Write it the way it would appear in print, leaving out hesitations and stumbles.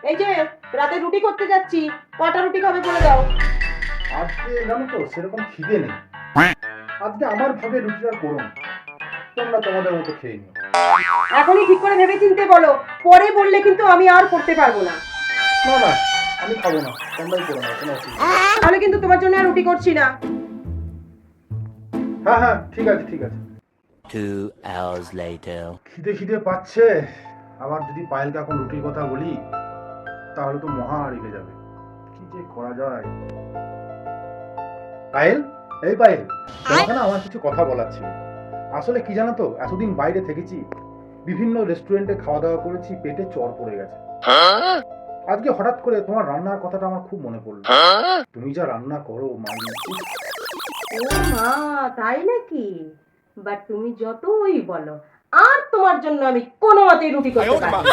এই যে রাতে রুটি করতে যাচ্ছি, কটা রুটি খাবে বলে দাও। আজকে জানো তো সেরকম খিদে নেই। আজকে আমার ভাগে রুটিটা করুন, তোমরা তোমাদের মতো খেয়ে নিও। এখনই ঠিক করে ভেবে চিনতে বলো, পরে বললে কিন্তু আমি আর করতে পারবো না। না না, আমি খাবো না, তোমরাই করো না, কোনো অসুবিধা নেই। তাহলে কিন্তু তোমার জন্য আর রুটি করছি না। হ্যাঁ হ্যাঁ, ঠিক আছে ঠিক আছে। 2 hours later. খিদে খিদে পাচ্ছে। আবার যদি পায়েলকে এখন রুটির কথা বলি তাহলে তো মহা রেগে যাবে। কি যে করা যায়। পায়েল, এই পায়েল, তোমাকে না আমার কিছু কথা বলার ছিল। আসলে কি জানো তো, এতদিন বাইরে থেকেছি, বিভিন্ন রেস্টুরেন্টে খাওয়া দাওয়া করেছি, পেটে চড় পড়ে গেছে। আজকে হঠাৎ করে তোমার রান্নার কথাটা আমার খুব মনে পড়লো। তুমি যা রান্না করো মাই, ও মা, তাই নাকি? বাট তুমি যতই বলো, আর তোমার জন্য আমি কোনো মতেই রুটি করতে পারবো না।